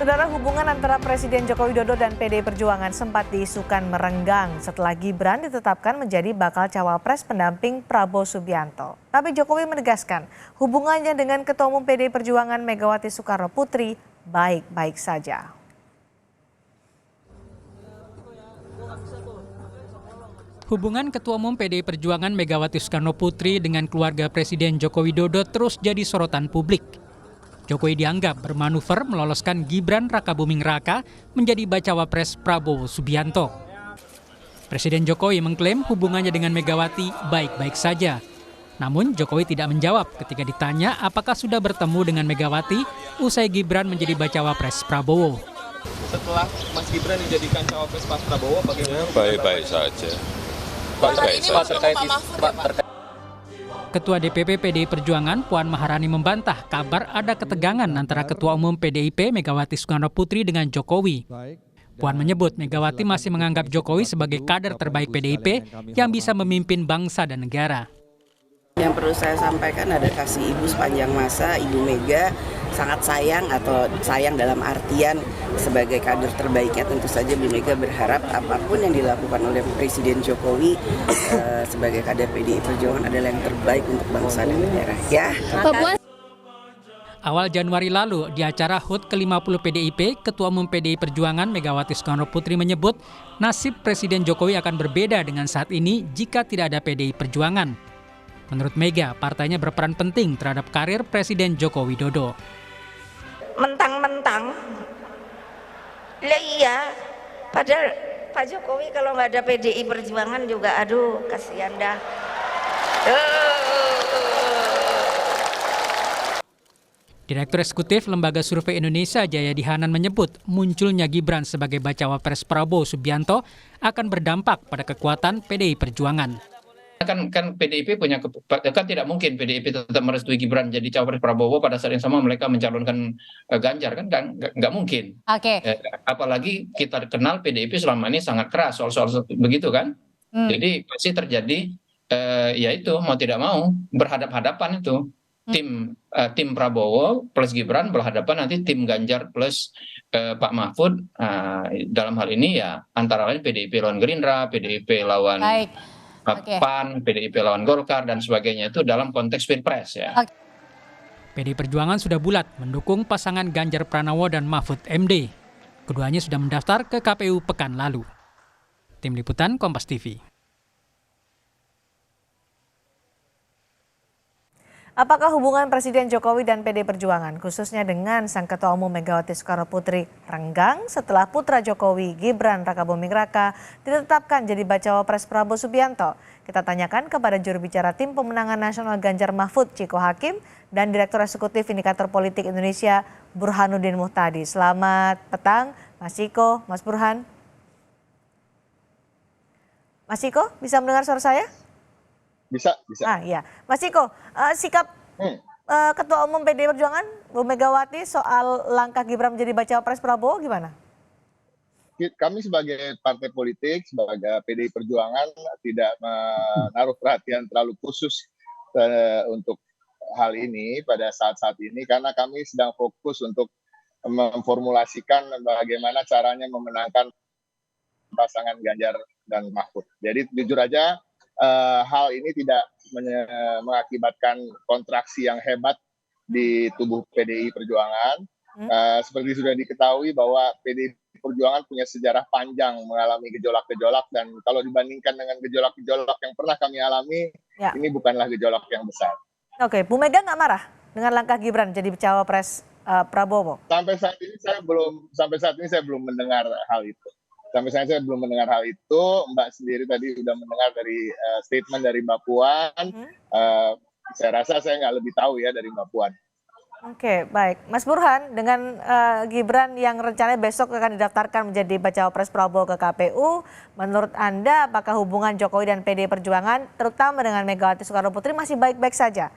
Saudara, hubungan antara Presiden Joko Widodo dan PDI Perjuangan sempat diisukan merenggang setelah Gibran ditetapkan menjadi bakal cawapres pendamping Prabowo Subianto. Tapi Jokowi menegaskan hubungannya dengan Ketua Umum PDI Perjuangan Megawati Soekarno Putri baik-baik saja. Hubungan Ketua Umum PDI Perjuangan Megawati Soekarno Putri dengan keluarga Presiden Joko Widodo terus jadi sorotan publik. Jokowi dianggap bermanuver meloloskan Gibran Rakabuming Raka menjadi bacawa pres Prabowo Subianto. Presiden Jokowi mengklaim hubungannya dengan Megawati baik-baik saja. Namun Jokowi tidak menjawab ketika ditanya apakah sudah bertemu dengan Megawati usai Gibran menjadi bacawa pres Prabowo. Setelah Mas Gibran dijadikan cawapres Pak Prabowo, bagaimana? Baik-baik saja. Ketua DPP PDI Perjuangan Puan Maharani membantah kabar ada ketegangan antara Ketua Umum PDIP Megawati Soekarno Putri dengan Jokowi. Puan menyebut Megawati masih menganggap Jokowi sebagai kader terbaik PDIP yang bisa memimpin bangsa dan negara. Yang perlu saya sampaikan ada kasih ibu sepanjang masa, Ibu Mega sangat sayang atau sayang dalam artian sebagai kader terbaiknya tentu saja Bu Mega berharap apapun yang dilakukan oleh Presiden Jokowi sebagai kader PDI Perjuangan adalah yang terbaik untuk bangsa dan negara. Ya. Awal Januari lalu di acara HUT ke-50 PDIP, Ketua Umum PDI Perjuangan Megawati Soekarno Putri menyebut nasib Presiden Jokowi akan berbeda dengan saat ini jika tidak ada PDI Perjuangan. Menurut Mega, partainya berperan penting terhadap karir Presiden Joko Widodo. Mentang-mentang, lah iya, padahal Pak Jokowi kalau nggak ada PDI Perjuangan juga, aduh kasihan dah. Direktur Eksekutif Lembaga Survei Indonesia Jayadi Hanan menyebut munculnya Gibran sebagai bacawa pres Prabowo Subianto akan berdampak pada kekuatan PDI Perjuangan. Kan PDIP kan tidak mungkin PDIP tetap merestui Gibran jadi cawapres Prabowo pada saat yang sama mereka mencalonkan Ganjar, kan nggak mungkin. Oke. Apalagi kita kenal PDIP selama ini sangat keras soal begitu kan. Jadi pasti terjadi ya itu mau tidak mau berhadap-hadapan itu tim Prabowo plus Gibran berhadapan nanti tim Ganjar plus Pak Mahfud. Dalam hal ini ya antara lain PDIP lawan Gerindra, PDIP lawan PAN, PDIP lawan Golkar dan sebagainya itu dalam konteks Pilpres ya. PDI Perjuangan sudah bulat mendukung pasangan Ganjar Pranowo dan Mahfud MD. Keduanya sudah mendaftar ke KPU pekan lalu. Tim Liputan Kompas TV. Apakah hubungan Presiden Jokowi dan PDI Perjuangan, khususnya dengan Sang Ketua Umum Megawati Soekarno Putri, renggang setelah putra Jokowi, Gibran Rakabuming Raka, ditetapkan jadi bacawa pres Prabowo Subianto? Kita tanyakan kepada juru bicara Tim Pemenangan Nasional Ganjar Mahfud, Ciko Hakim, dan Direktur Eksekutif Indikator Politik Indonesia, Burhanuddin Muhtadi. Selamat petang, Mas Ciko, Mas Burhan. Mas Ciko, bisa mendengar suara saya? Bisa. Iya. Mas Ciko, sikap Ketua Umum PDI Perjuangan, Bu Megawati soal langkah Gibran menjadi bacawa pres Prabowo gimana? Kami sebagai partai politik, sebagai PDI Perjuangan tidak menaruh perhatian terlalu khusus untuk hal ini pada saat-saat ini karena kami sedang fokus untuk memformulasikan bagaimana caranya memenangkan pasangan Ganjar dan Mahfud. Jadi jujur aja hal ini tidak mengakibatkan kontraksi yang hebat di tubuh PDI Perjuangan. Seperti sudah diketahui bahwa PDI Perjuangan punya sejarah panjang mengalami gejolak-gejolak dan kalau dibandingkan dengan gejolak-gejolak yang pernah kami alami, ini bukanlah gejolak yang besar. Oke, Bu Mega nggak marah dengan langkah Gibran jadi cawapres Prabowo? Sampai saat ini saya belum mendengar hal itu. Sampai saya belum mendengar hal itu. Mbak sendiri tadi sudah mendengar dari statement dari Mbak Puan. Saya rasa saya nggak lebih tahu ya dari Mbak Puan. Oke, baik. Mas Burhan, dengan Gibran yang rencananya besok akan didaftarkan menjadi bacawa pres Prabowo ke KPU, menurut Anda apakah hubungan Jokowi dan PDI Perjuangan, terutama dengan Megawati Soekarno Putri, masih baik-baik saja?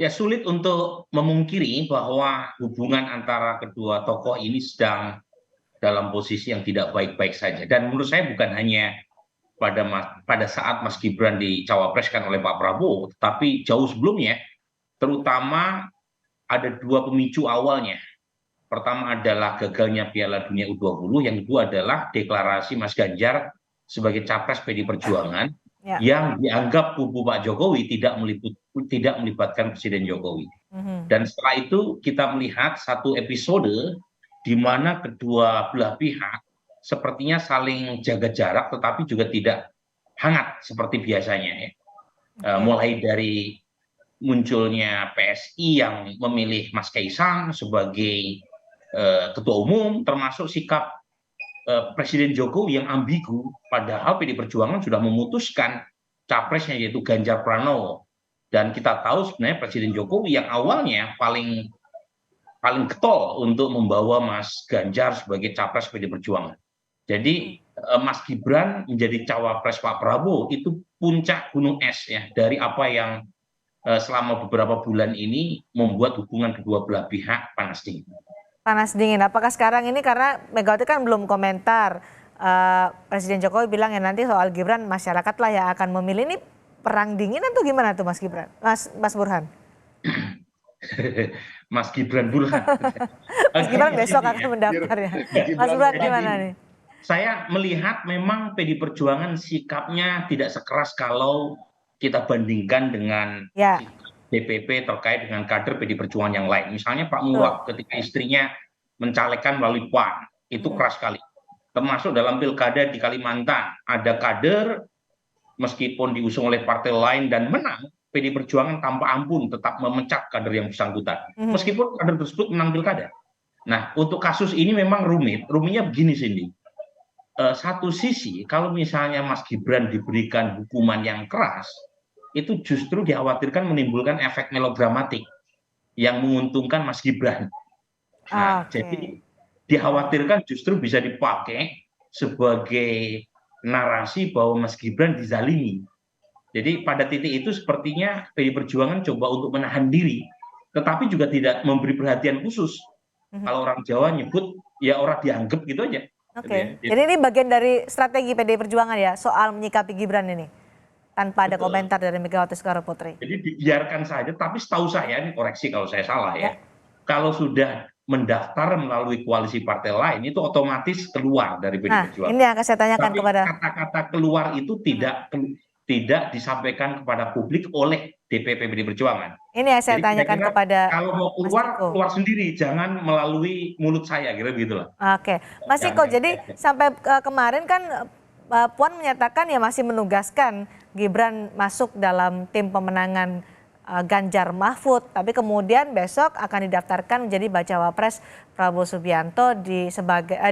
Ya sulit untuk memungkiri bahwa hubungan antara kedua tokoh ini sedang dalam posisi yang tidak baik-baik saja. Dan menurut saya bukan hanya pada saat Mas Gibran dicawapreskan oleh Pak Prabowo, tetapi jauh sebelumnya, terutama ada dua pemicu awalnya. Pertama adalah gagalnya Piala Dunia U20, yang kedua adalah deklarasi Mas Ganjar sebagai capres PD Perjuangan Ya. yang dianggap kubu Pak Jokowi tidak melibatkan Presiden Jokowi. Dan setelah itu kita melihat satu episode di mana kedua belah pihak sepertinya saling jaga jarak tetapi juga tidak hangat seperti biasanya ya. Mulai dari munculnya PSI yang memilih Mas Kaisang sebagai ketua umum, termasuk sikap Presiden Jokowi yang ambigu, padahal PD Perjuangan sudah memutuskan capresnya yaitu Ganjar Pranowo. Dan kita tahu sebenarnya Presiden Jokowi yang awalnya paling getol untuk membawa Mas Ganjar sebagai capres PD Perjuangan. Jadi Mas Gibran menjadi cawapres Pak Prabowo itu puncak gunung es ya dari apa yang selama beberapa bulan ini membuat hubungan kedua belah pihak panas dingin. Panas dingin. Apakah sekarang ini karena Megawati kan belum komentar, Presiden Jokowi bilang ya nanti soal Gibran masyarakat lah yang akan memilih, ini perang dingin atau gimana tuh Mas Gibran, Mas Burhan? Mas Gibran Burhan. Mas Gibran besok akan mendaftar ya. Mas Burhan gimana nih? Saya melihat memang PD Perjuangan sikapnya tidak sekeras kalau kita bandingkan dengan DPP terkait dengan kader PD Perjuangan yang lain. Misalnya Pak Murad ketika istrinya mencalekkan melalui PAN, itu keras sekali. Termasuk dalam pilkada di Kalimantan, ada kader meskipun diusung oleh partai lain dan menang, PD Perjuangan tanpa ampun tetap memecat kader yang bersangkutan. Meskipun kader tersebut menang pilkada. Nah, untuk kasus ini memang rumit. Rumitnya begini, Cindy. Satu sisi, kalau misalnya Mas Gibran diberikan hukuman yang keras, itu justru dikhawatirkan menimbulkan efek melodramatik yang menguntungkan Mas Gibran. Nah, jadi dikhawatirkan justru bisa dipakai sebagai narasi bahwa Mas Gibran dizalimi. Jadi pada titik itu sepertinya PD Perjuangan coba untuk menahan diri, tetapi juga tidak memberi perhatian khusus. Kalau orang Jawa nyebut, ya orang dianggap gitu aja. Oke, jadi ini bagian dari strategi PD Perjuangan ya soal menyikapi Gibran ini, tanpa ada komentar dari Megawati Soekarno Putri. Jadi dibiarkan saja, tapi setahu saya, ini koreksi kalau saya salah ya, kalau sudah mendaftar melalui koalisi partai lain itu otomatis keluar dari PD Perjuangan. Ini yang akan saya tanyakan tapi kepada kata-kata keluar itu tidak disampaikan kepada publik oleh DPP PD Perjuangan. Ini yang saya tanyakan kepada kalau mau keluar sendiri, jangan melalui mulut saya, kira gitu lah. Oke, Mas Iko, jadi sampai kemarin kan Puan menyatakan ya masih menugaskan Gibran masuk dalam tim pemenangan Ganjar Mahfud, tapi kemudian besok akan didaftarkan menjadi bacawa pres Prabowo Subianto di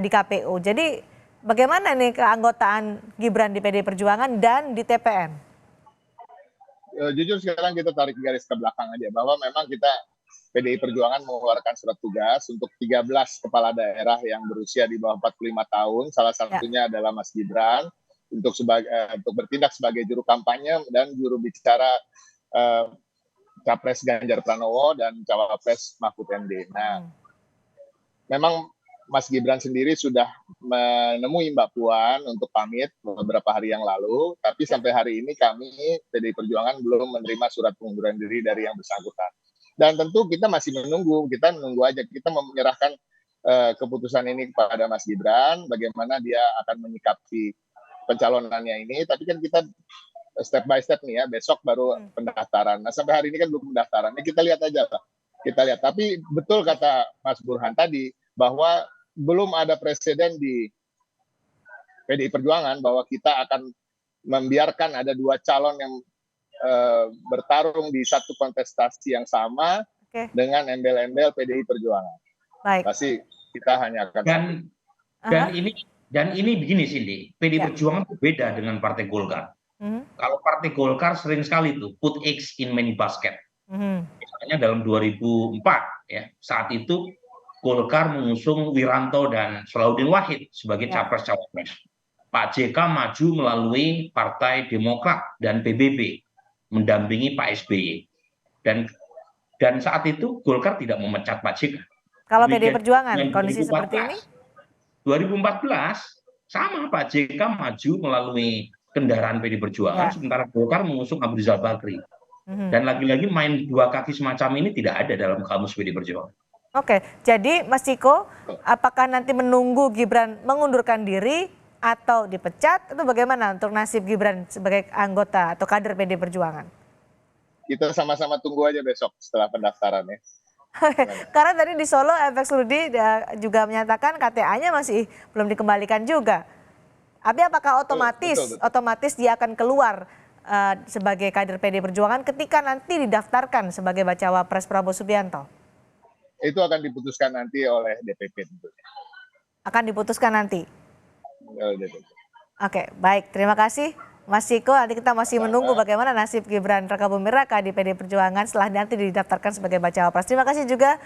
KPU. Jadi bagaimana nih keanggotaan Gibran di PD Perjuangan dan di TPN? Jujur sekarang kita tarik garis ke belakang aja bahwa memang kita PDI Perjuangan mengeluarkan surat tugas untuk 13 kepala daerah yang berusia di bawah 45 tahun, salah satunya adalah Mas Gibran, untuk bertindak sebagai juru kampanye dan juru bicara Capres Ganjar Pranowo dan Cawapres Mahfud MD. Nah, memang Mas Gibran sendiri sudah menemui Mbak Puan untuk pamit beberapa hari yang lalu, tapi sampai hari ini kami PDI Perjuangan belum menerima surat pengunduran diri dari yang bersangkutan. Dan tentu kita masih menunggu aja, kita menyerahkan keputusan ini kepada Mas Gibran, bagaimana dia akan menyikapi pencalonannya ini, tapi kan kita step by step nih ya, besok baru pendaftaran. Nah sampai hari ini kan belum pendaftaran, kita lihat aja Pak. Kita lihat, tapi betul kata Mas Burhan tadi, bahwa belum ada presiden di PDI Perjuangan bahwa kita akan membiarkan ada dua calon yang bertarung di satu kontestasi yang sama dengan embel-embel PDI Perjuangan. Baik. Pasti kita hanya akan dan ini begini Cindy, PDI Perjuangan itu beda dengan Partai Golkar. Kalau Partai Golkar sering sekali tuh put eggs in many basket. Misalnya dalam 2004 ya, saat itu Golkar mengusung Wiranto dan Salahuddin Wahid sebagai capres-cawapres. Pak JK maju melalui Partai Demokrat dan PBB mendampingi Pak SBY. Dan saat itu Golkar tidak memecat Pak JK. Kalau PDI Perjuangan kondisi seperti ini? 2014 sama, Pak JK maju melalui kendaraan PDI Perjuangan, sementara Golkar mengusung Abu Rizal Bakri. Dan lagi-lagi main dua kaki semacam ini tidak ada dalam kamus PDI Perjuangan. Oke, jadi Mas Ciko, apakah nanti menunggu Gibran mengundurkan diri atau dipecat? Itu bagaimana untuk nasib Gibran sebagai anggota atau kader PD Perjuangan? Kita sama-sama tunggu aja besok setelah pendaftaran ya. Karena tadi di Solo FX Ludi juga menyatakan KTA-nya masih belum dikembalikan juga. Tapi apakah Betul. otomatis dia akan keluar sebagai kader PD Perjuangan ketika nanti didaftarkan sebagai bacawa pres Prabowo Subianto? Itu akan diputuskan nanti oleh DPP tentunya. Akan diputuskan nanti. Oleh DPP. Oke, baik. Terima kasih Mas Ciko. Nanti kita masih menunggu bagaimana nasib Gibran Rakabuming Raka di PD Perjuangan setelah nanti didaftarkan sebagai bacawa pres. Terima kasih juga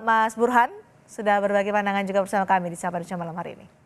Mas Burhan sudah berbagi pandangan juga bersama kami di Sapa Indonesia malam hari ini.